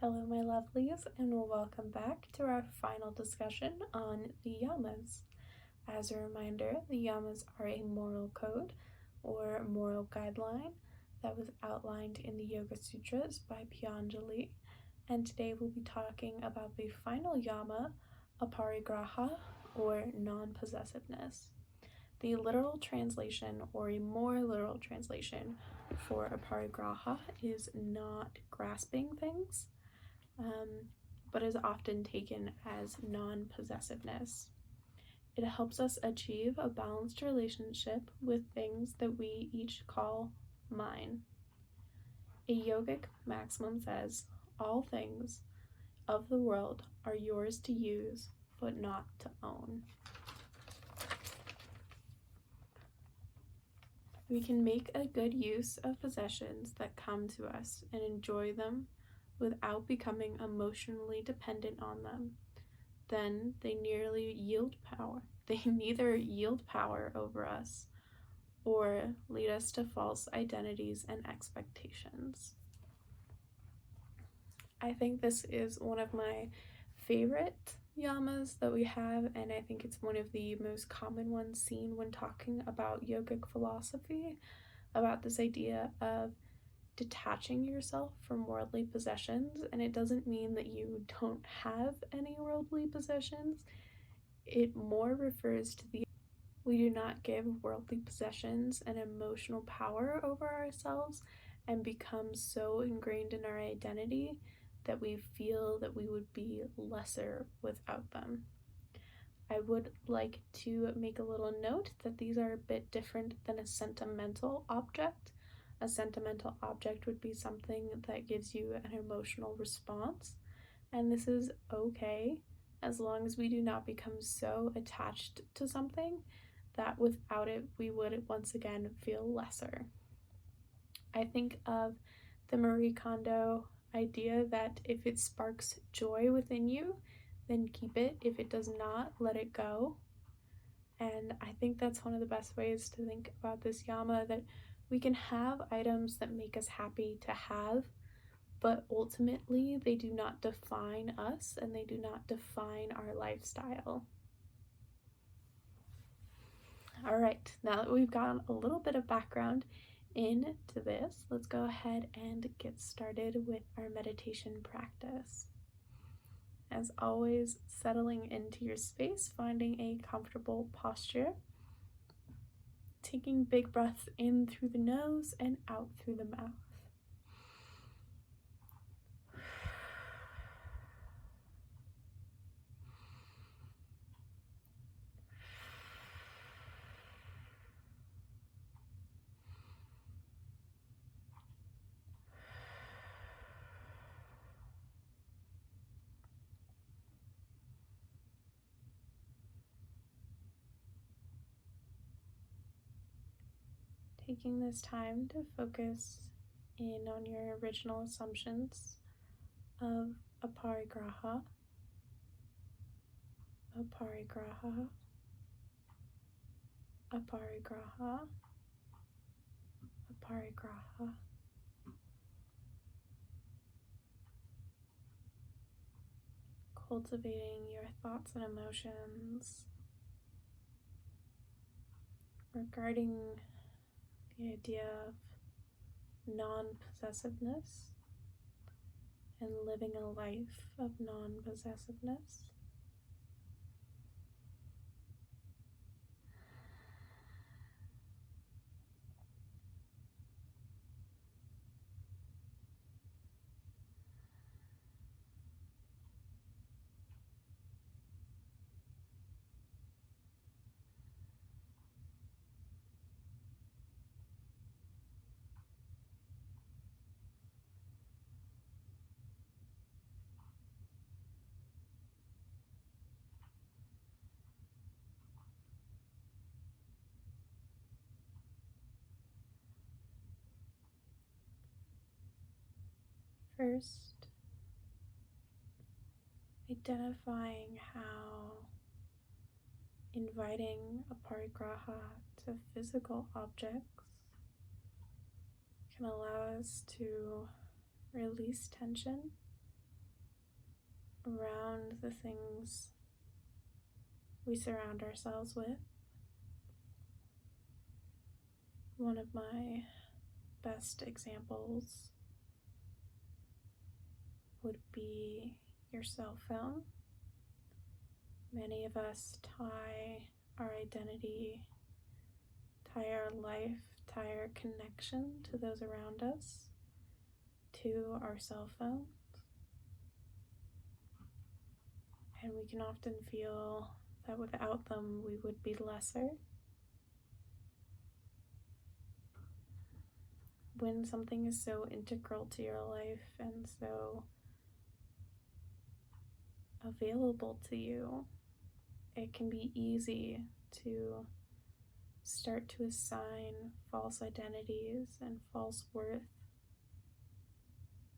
Hello, my lovelies, and welcome back to our final discussion on the Yamas. As a reminder, the Yamas are a moral code or moral guideline that was outlined in the Yoga Sutras by Patanjali, and today we'll be talking about the final Yama, Aparigraha, or non-possessiveness. The literal translation, or a more literal translation for aparigraha, is not grasping things, but is often taken as non-possessiveness. It helps us achieve a balanced relationship with things that we each call mine. A yogic maxim says, "All things of the world are yours to use, but not to own." We can make a good use of possessions that come to us and enjoy them without becoming emotionally dependent on them. Then they neither yield power over us or lead us to false identities and expectations. I think this is one of my favorite yamas that we have, and I think it's one of the most common ones seen when talking about yogic philosophy, about this idea of detaching yourself from worldly possessions. And it doesn't mean that you don't have any worldly possessions. It more refers to we do not give worldly possessions an emotional power over ourselves and become so ingrained in our identity that we feel that we would be lesser without them. I would like to make a little note that these are a bit different than a sentimental object. A sentimental object would be something that gives you an emotional response, and this is okay as long as we do not become so attached to something that without it we would once again feel lesser. I think of the Marie Kondo idea that if it sparks joy within you, then keep it. If it does not, let it go. And I think that's one of the best ways to think about this Yama, that we can have items that make us happy to have, but ultimately they do not define us and they do not define our lifestyle. All right, now that we've gotten a little bit of background into this, let's go ahead and get started with our meditation practice. As always, settling into your space, finding a comfortable posture, taking big breaths in through the nose and out through the mouth. Taking this time to focus in on your original assumptions of aparigraha, aparigraha, aparigraha, aparigraha. Cultivating your thoughts and emotions regarding the idea of non-possessiveness and living a life of non-possessiveness. First, identifying how inviting aparigraha to physical objects can allow us to release tension around the things we surround ourselves with. One of my best examples would be your cell phone. Many of us tie our identity, tie our life, tie our connection to those around us, to our cell phones. And we can often feel that without them we would be lesser. When something is so integral to your life and so available to you, it can be easy to start to assign false identities and false worth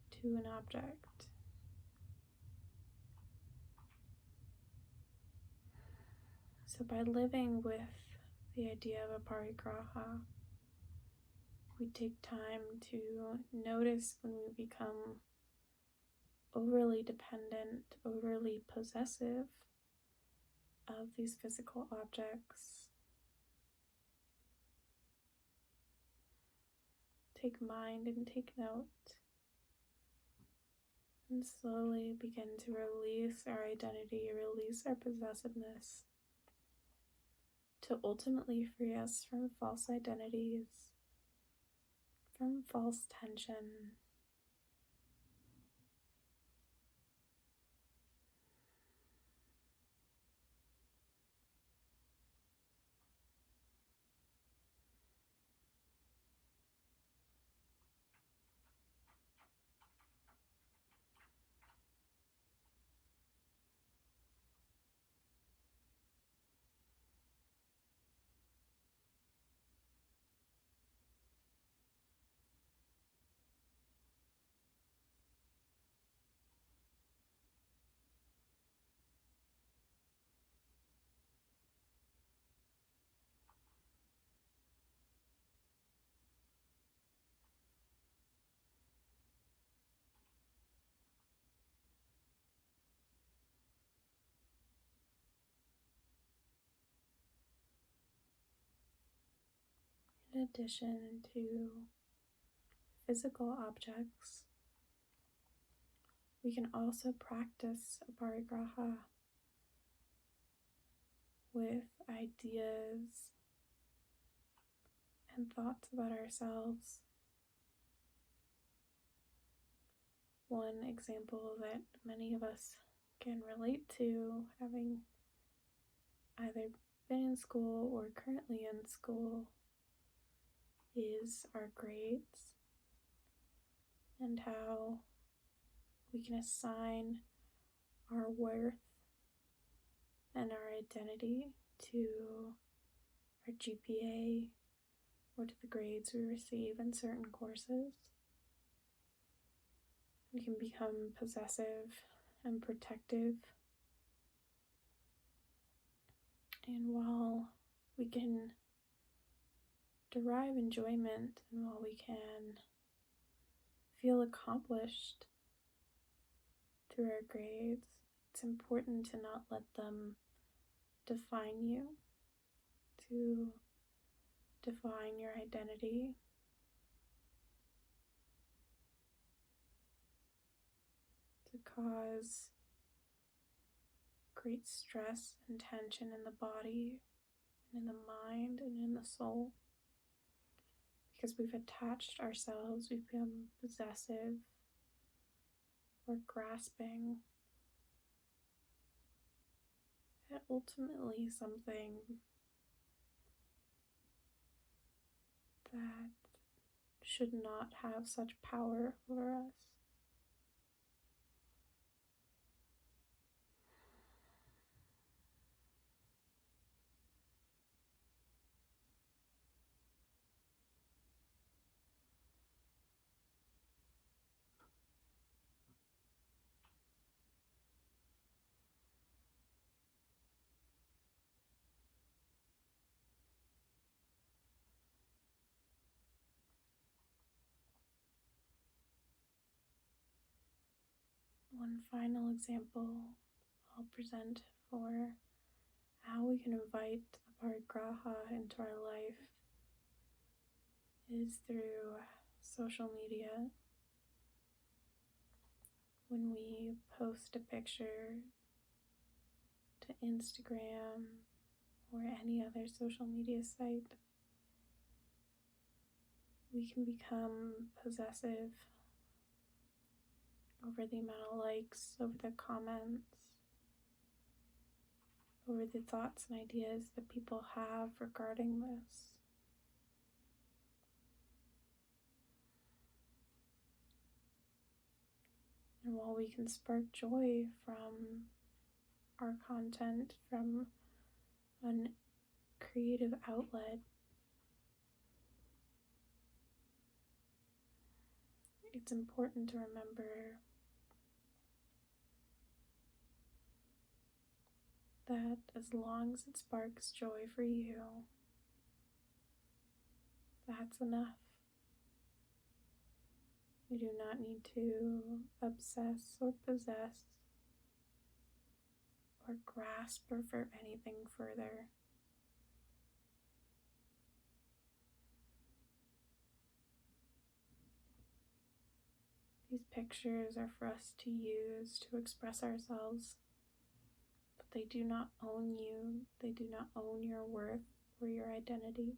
to an object. So by living with the idea of aparigraha, we take time to notice when we become overly dependent, overly possessive of these physical objects. Take mind and take note, and slowly begin to release our identity, release our possessiveness, to ultimately free us from false identities, from false tension. In addition to physical objects, we can also practice aparigraha with ideas and thoughts about ourselves. One example that many of us can relate to, having either been in school or currently in school, is our grades and how we can assign our worth and our identity to our GPA or to the grades we receive in certain courses. We can become possessive and protective. And while we can derive enjoyment and while we can feel accomplished through our grades, it's important to not let them define you, to define your identity. To cause great stress and tension in the body, and in the mind, and in the soul. Because we've attached ourselves, we've become possessive or grasping at ultimately something that should not have such power over us. One final example I'll present for how we can invite Aparigraha into our life is through social media. When we post a picture to Instagram or any other social media site, we can become possessive over the amount of likes, over the comments, over the thoughts and ideas that people have regarding this. And while we can spark joy from our content, from a creative outlet, it's important to remember that as long as it sparks joy for you, that's enough. You do not need to obsess or possess or grasp or for anything further. These pictures are for us to use to express ourselves, but they do not own you. They do not own your worth or your identity.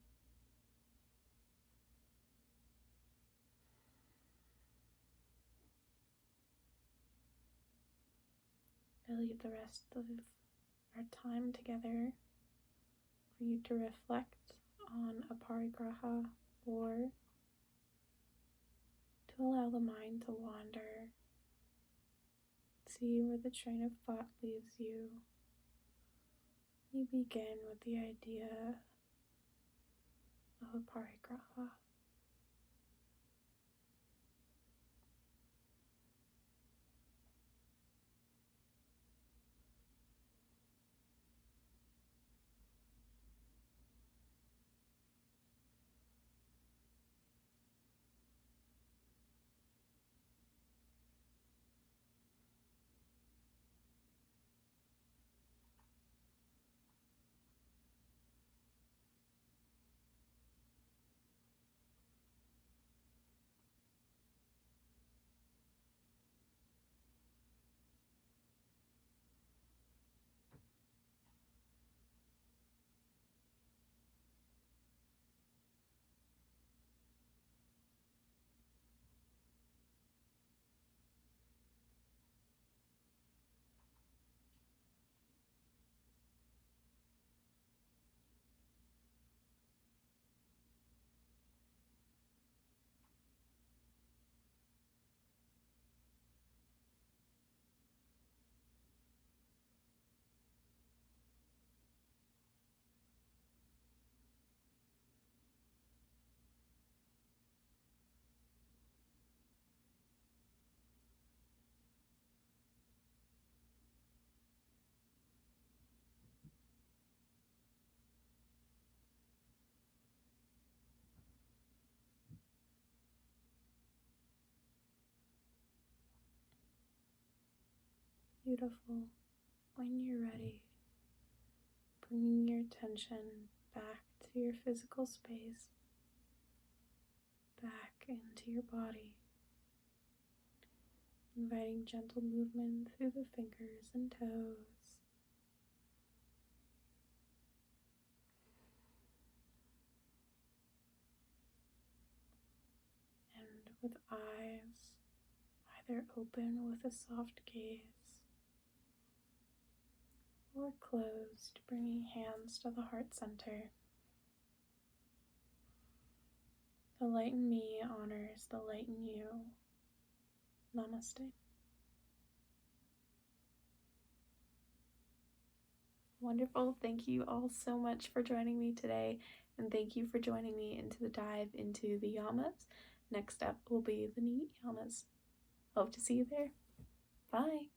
I leave the rest of our time together for you to reflect on Aparigraha, or to allow the mind to wander, see where the train of thought leaves you. You begin with the idea of Aparigraha. Beautiful. When you're ready, bringing your attention back to your physical space, back into your body, inviting gentle movement through the fingers and toes, and with eyes either open with a soft gaze or closed, bringing hands to the heart center. The light in me honors the light in you. Namaste. Wonderful. Thank you all so much for joining me today, and thank you for joining me into the dive into the Yamas. Next up will be the neat Yamas. Hope to see you there. Bye.